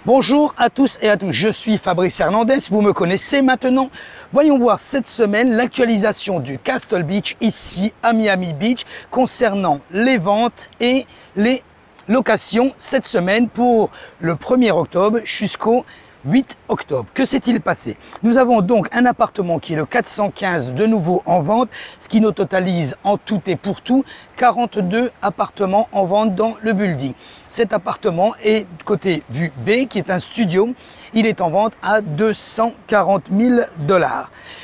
Bonjour à tous et à tous, je suis Fabrice Hernandez, vous me connaissez maintenant. Voyons voir cette semaine l'actualisation du Castle Beach ici à Miami Beach concernant les ventes et les locations cette semaine pour le 1er octobre jusqu'au 8 octobre. Que s'est-il passé? Nous avons donc un appartement qui est le 415 de nouveau en vente, ce qui nous totalise en tout et pour tout 42 appartements en vente dans le building. Cet appartement est côté vue B, qui est un studio. Il est en vente à 240 000 $.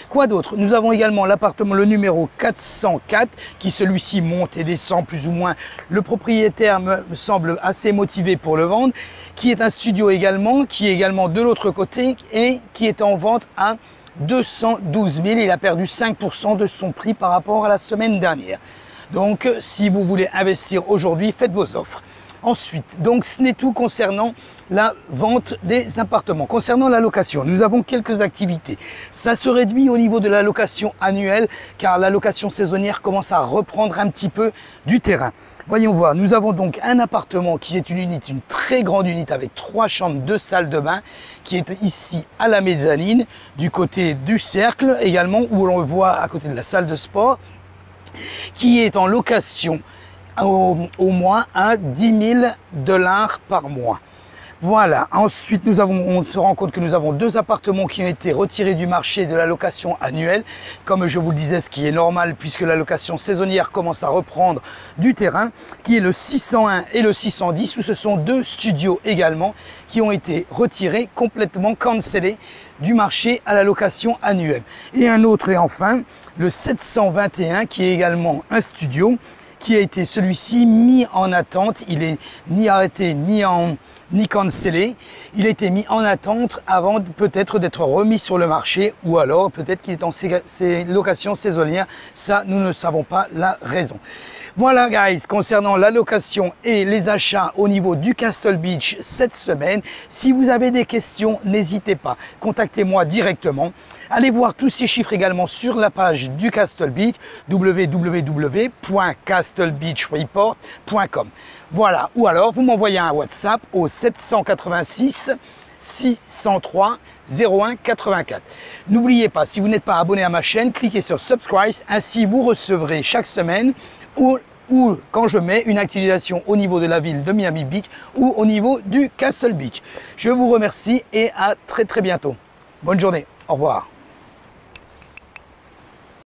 Quoi d'autre? Nous avons également l'appartement, le numéro 404, qui celui-ci monte et descend plus ou moins. Le propriétaire me semble assez motivé pour le vendre, qui est un studio également, qui est également de l'autre côté et qui est en vente à 212 000. Il a perdu 5% de son prix par rapport à la semaine dernière. Donc, si vous voulez investir aujourd'hui, faites vos offres. Ensuite, donc ce n'est tout concernant la vente des appartements. Concernant la location, nous avons quelques activités. Ça se réduit au niveau de la location annuelle car la location saisonnière commence à reprendre un petit peu du terrain. Voyons voir, nous avons donc un appartement qui est une très grande unité avec 3 chambres, 2 salles de bain qui est ici à la mezzanine, du côté du cercle également où l'on le voit à côté de la salle de sport, qui est en location au mois à 10 000 $ par mois. Voilà, ensuite on se rend compte que nous avons 2 appartements qui ont été retirés du marché de la location annuelle, comme je vous le disais, ce qui est normal puisque la location saisonnière commence à reprendre du terrain, qui est le 601 et le 610, où ce sont 2 studios également qui ont été retirés, complètement cancellés du marché à la location annuelle. Et un autre est enfin le 721 qui est également un studio, qui a été celui-ci mis en attente. Il est ni arrêté ni cancellé. Il a été mis en attente avant peut-être d'être remis sur le marché, ou alors peut-être qu'il est en location saisonnière. Ça, nous ne savons pas la raison. Voilà guys, concernant la location et les achats au niveau du Castle Beach cette semaine. Si vous avez des questions, n'hésitez pas, contactez-moi directement. Allez voir tous ces chiffres également sur la page du Castle Beach, www.castlebeachreport.com. Voilà, ou alors vous m'envoyez un WhatsApp au 786 603 01 84. N'oubliez pas, si vous n'êtes pas abonné à ma chaîne, cliquez sur Subscribe, ainsi vous recevrez chaque semaine ou quand je mets une actualisation au niveau de la ville de Miami Beach ou au niveau du Castle Beach. Je vous remercie et à très bientôt. Bonne journée, au revoir.